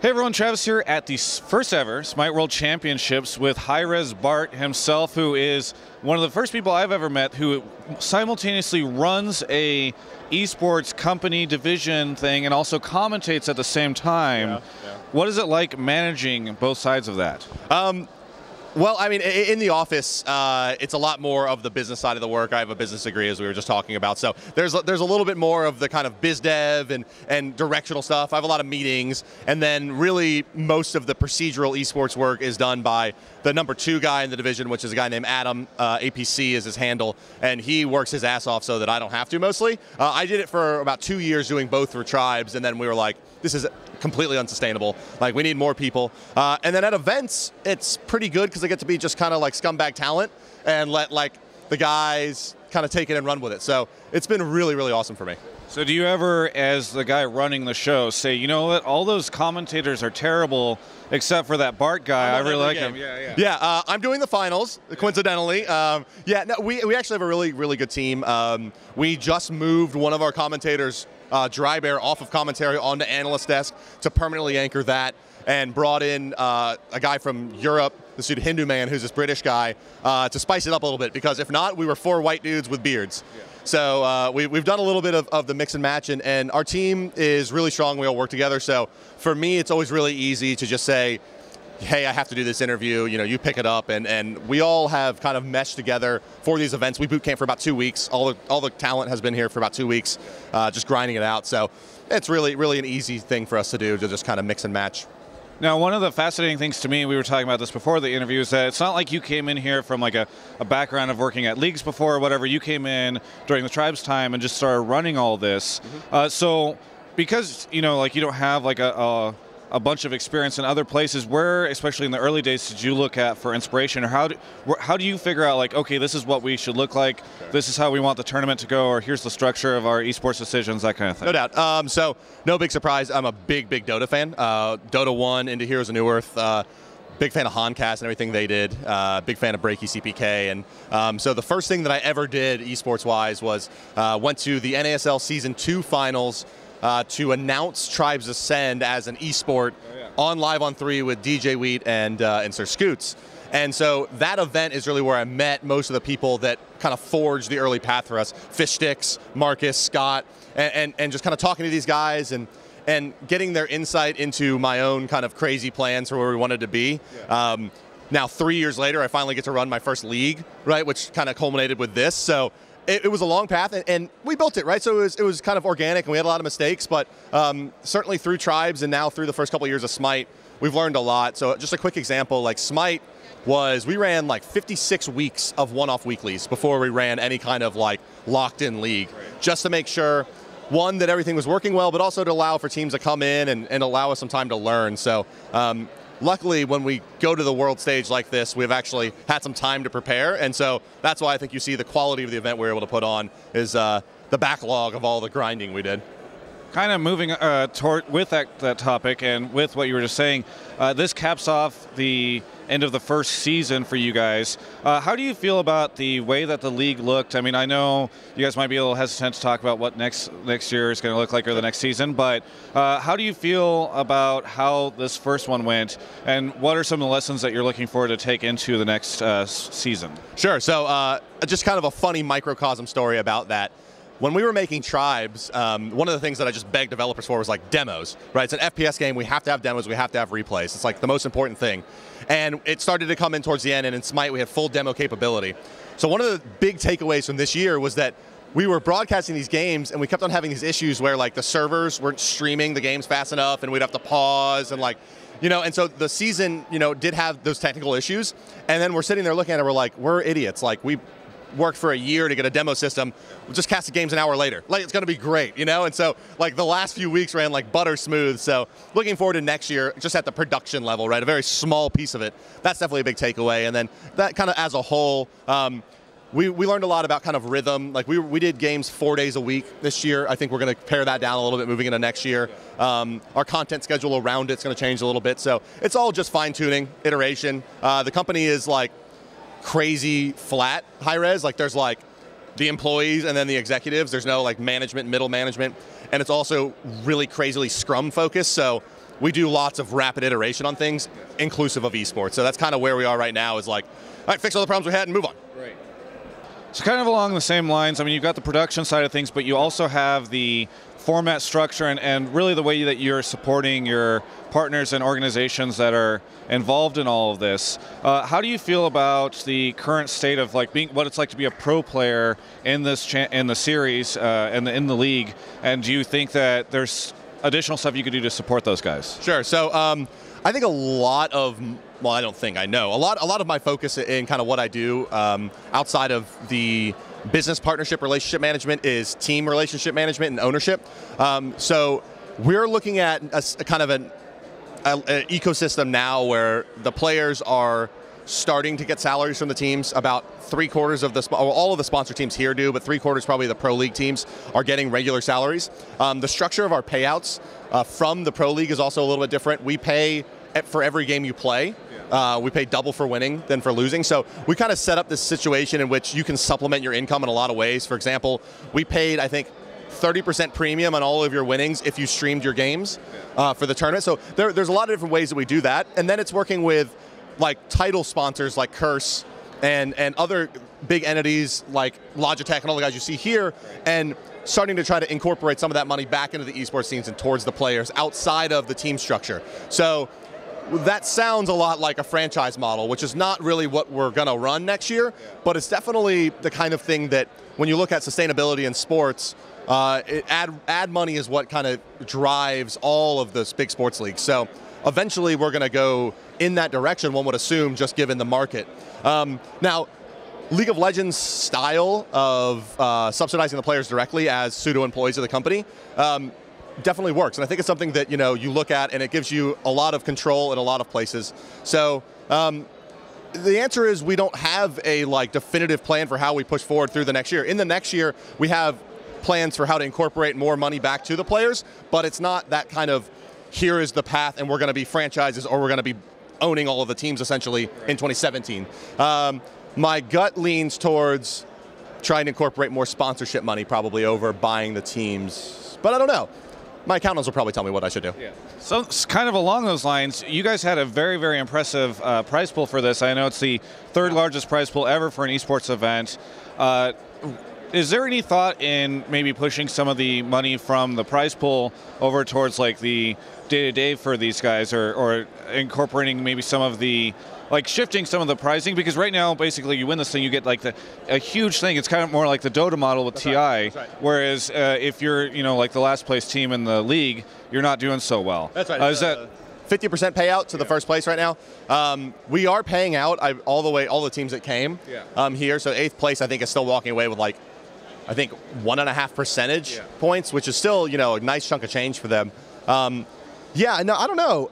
Hey everyone, Travis here at the first ever Smite World Championships with HiRezBart himself, who is one of the first people I've ever met who simultaneously runs a esports company division thing and also commentates at the same time. Yeah. What is it like managing both sides of that? Well, I mean, in the office, it's a lot more of the business side of the work. I have a business degree, as we were just talking about. So there's a little bit more of the kind of biz dev and directional stuff. I have a lot of meetings. And then really most of the procedural esports work is done by the number 2 guy in the division, which is a guy named Adam. APC is his handle. And he works his ass off so that I don't have to mostly. I did it for about 2 years doing both for tribes. And then we were like, this is completely unsustainable. Like, we need more people. And then at events, it's pretty good because I get to be just kind of like scumbag talent and let like the guys kind of take it and run with it. So it's been really, really awesome for me. So do you ever, as the guy running the show, say, you know what, all those commentators are terrible except for that Bart guy. I really like him. Yeah, I'm doing the finals, coincidentally. We actually have a really, really good team. We just moved one of our commentators, Dry Bear, off of commentary onto analyst desk to permanently anchor that, and brought in a guy from Europe, this dude Hindu man, who's this British guy, to spice it up a little bit, because if not, we were 4 white dudes with beards. Yeah. So we've done a little bit of the mix and match, and our team is really strong. We all work together. So for me, it's always really easy to just say, hey, I have to do this interview, you know, you pick it up, and we all have kind of meshed together for these events. We boot camp for about 2 weeks. All the talent has been here for about 2 weeks, just grinding it out. So it's really, really an easy thing for us to do, to just kind of mix and match. Now, one of the fascinating things to me, we were talking about this before the interview, is that it's not like you came in here from like a background of working at leagues before or whatever. You came in during the Tribes time and just started running all this. Mm-hmm. So because, you know, like you don't have like a bunch of experience in other places, where, especially in the early days, did you look at for inspiration, or how do you figure out, like, okay, this is what we should look like, this is how we want the tournament to go, or here's the structure of our esports decisions, that kind of thing? No doubt. So no big surprise, I'm a big Dota fan. Dota 1 into Heroes of New Earth. Big fan of Honcast and everything they did. Big fan of Breaky CPK. And so the first thing that I ever did esports-wise was went to the NASL Season 2 finals to announce Tribes Ascend as an esport on Live on 3 with DJ Wheat and Sir Scoots. And so that event is really where I met most of the people that kind of forged the early path for us. Fish Sticks, Marcus, Scott, and just kind of talking to these guys and getting their insight into my own kind of crazy plans for where we wanted to be. Yeah. Now 3 years later, I finally get to run my first league, right, which kind of culminated with this. So it was a long path, and we built it, right? So it was kind of organic, and we had a lot of mistakes, but certainly through Tribes and now through the first couple of years of Smite, we've learned a lot. So just a quick example, like Smite we ran like 56 weeks of one-off weeklies before we ran any kind of like locked-in league, just to make sure, one, that everything was working well, but also to allow for teams to come in and allow us some time to learn. So luckily, when we go to the world stage like this, we've actually had some time to prepare, and so that's why I think you see the quality of the event we were able to put on is the backlog of all the grinding we did. Kind of moving with that topic, and with what you were just saying, this caps off the end of the first season for you guys. How do you feel about the way that the league looked? I mean, I know you guys might be a little hesitant to talk about what next year is going to look like, or the next season, but how do you feel about how this first one went, and what are some of the lessons that you're looking forward to take into the next season? Sure. So just kind of a funny microcosm story about that. When we were making Tribes, one of the things that I just begged developers for was like demos, right? It's an FPS game, we have to have demos, we have to have replays. It's like the most important thing. And it started to come in towards the end, and in Smite we had full demo capability. So one of the big takeaways from this year was that we were broadcasting these games, and we kept on having these issues where like the servers weren't streaming the games fast enough, and we'd have to pause, and like, you know, and so the season, you know, did have those technical issues. And then we're sitting there looking at it, we're like, we're idiots. Like, we worked for a year to get a demo system. We'll just cast the games an hour later. Like, it's going to be great, you know? And so, like, the last few weeks ran like butter smooth. So looking forward to next year, just at the production level, right? A very small piece of it. That's definitely a big takeaway. And then that kind of as a whole, we learned a lot about kind of rhythm. Like, we did games 4 days a week this year. I think we're going to pare that down a little bit moving into next year. Our content schedule around it's going to change a little bit. So it's all just fine-tuning, iteration. The company is like crazy flat HiRez. Like, there's like the employees and then the executives. There's no like management, middle management. And it's also really crazily Scrum focused. So we do lots of rapid iteration on things, inclusive of esports. So that's kind of where we are right now, is like, all right, fix all the problems we had and move on. Right. So kind of along the same lines, I mean, you've got the production side of things, but you also have the format structure and really the way that you're supporting your partners and organizations that are involved in all of this. How do you feel about the current state of like being what it's like to be a pro player in this in the series and in the league? And do you think that there's additional stuff you could do to support those guys? Sure. So I think a lot of, well, I don't think, I know. A lot of my focus in kind of what I do outside of the business partnership relationship management is team relationship management and ownership. So we're looking at a kind of an ecosystem now where the players are starting to get salaries from the teams. About 3/4 of the, all of the sponsor teams here do, but 3/4 probably the pro league teams are getting regular salaries. The structure of our payouts from the pro league is also a little bit different. We pay for every game you play. We pay double for winning than for losing. So we kind of set up this situation in which you can supplement your income in a lot of ways. For example, we paid, I think, 30% premium on all of your winnings if you streamed your games for the tournament. So there's a lot of different ways that we do that. And then it's working with like title sponsors like Curse and other big entities like Logitech and all the guys you see here, and starting to try to incorporate some of that money back into the esports teams and towards the players outside of the team structure. So that sounds a lot like a franchise model, which is not really what we're going to run next year, but it's definitely the kind of thing that when you look at sustainability in sports, ad money is what kind of drives all of this big sports leagues. So eventually we're going to go in that direction, one would assume, just given the market. Now, League of Legends style of subsidizing the players directly as pseudo-employees of the company definitely works. And I think it's something that, you know, you look at and it gives you a lot of control in a lot of places. So the answer is we don't have a like definitive plan for how we push forward through the next year. In the next year, we have plans for how to incorporate more money back to the players, but it's not that kind of here is the path and we're going to be franchises or we're going to be owning all of the teams essentially in 2017. My gut leans towards trying to incorporate more sponsorship money probably over buying the teams, but I don't know. My accountants will probably tell me what I should do. Yeah. So it's kind of along those lines, you guys had a very, very impressive prize pool for this. I know it's the third largest prize pool ever for an esports event. Is there any thought in maybe pushing some of the money from the prize pool over towards like the day-to-day for these guys, or incorporating maybe some of the, like shifting some of the pricing? Because right now, basically, you win this thing, you get like a huge thing. It's kind of more like the Dota model with TI, right. Whereas if you're, you know, like the last place team in the league, you're not doing so well. That's right. Is that 50% payout to the first place right now? We are paying out all the teams that came here. So 8th place, I think, is still walking away with like, I think 1.5 percentage points, which is still, you know, a nice chunk of change for them. Yeah, no, I don't know.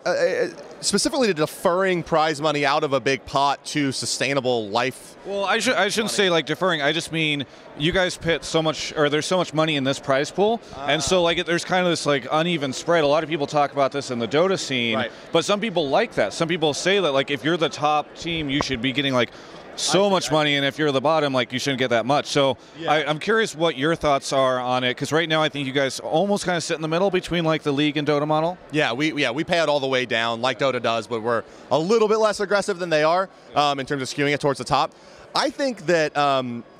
Specifically to deferring prize money out of a big pot to sustainable life. Well, I shouldn't say like deferring. I just mean you guys put so much, or there's so much money in this prize pool, and so like there's kind of this like uneven spread. A lot of people talk about this in the Dota scene, but some people like that. Some people say that like if you're the top team, you should be getting like so much money, and if you're the bottom, like you shouldn't get that much. So I'm curious what your thoughts are on it, because right now I think you guys almost kind of sit in the middle between like the league and Dota model. Yeah, we pay it all the way down like Dota does, but we're a little bit less aggressive than they are in terms of skewing it towards the top. I think that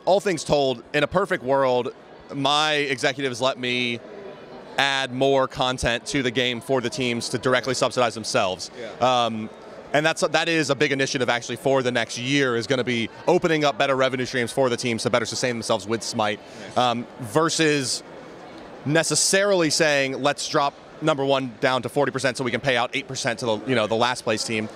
all things told, in a perfect world, my executives let me add more content to the game for the teams to directly subsidize themselves. And that is a big initiative actually for the next year, is going to be opening up better revenue streams for the teams to better sustain themselves with Smite, versus necessarily saying let's drop #1 down to 40% so we can pay out 8% to the last place team.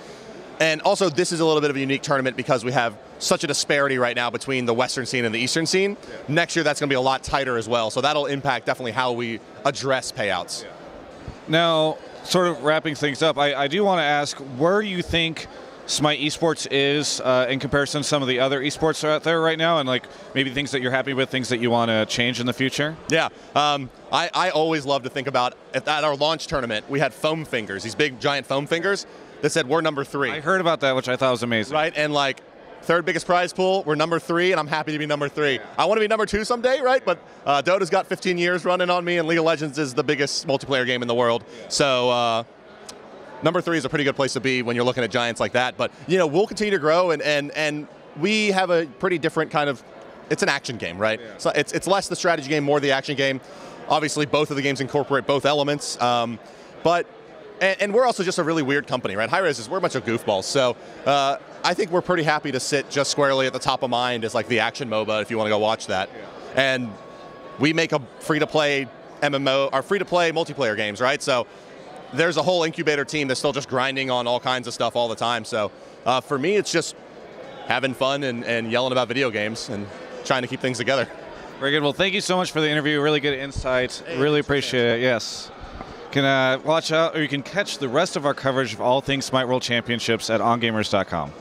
And also, this is a little bit of a unique tournament because we have such a disparity right now between the Western scene and the Eastern scene. Next year, that's going to be a lot tighter as well. So that'll impact definitely how we address payouts. Now, sort of wrapping things up, I do want to ask, where do you think Smite Esports is in comparison to some of the other esports out there right now, and like maybe things that you're happy with, things that you want to change in the future? Yeah, I always love to think about, at our launch tournament, we had foam fingers, these big giant foam fingers that said we're #3. I heard about that, which I thought was amazing. Right, and like, third biggest prize pool, we're #3, and I'm happy to be #3. I want to be #2 someday, right? But Dota's got 15 years running on me, and League of Legends is the biggest multiplayer game in the world. So number 3 is a pretty good place to be when you're looking at giants like that. But we'll continue to grow, and we have a pretty different kind of. It's an action game, right? Yeah. So it's less the strategy game, more the action game. Obviously, both of the games incorporate both elements, but we're also just a really weird company, right? HiRez we're a bunch of goofballs, so I think we're pretty happy to sit just squarely at the top of mind as like the action MOBA if you want to go watch that, and we make a free-to-play MMO or free-to-play multiplayer games, right? So there's a whole incubator team that's still just grinding on all kinds of stuff all the time. So for me, it's just having fun and yelling about video games and trying to keep things together. Very good. Well, thank you so much for the interview. Really good insight. Really appreciate it. Yes. You can watch out, or you can catch the rest of our coverage of all things Smite World Championships at ongamers.com.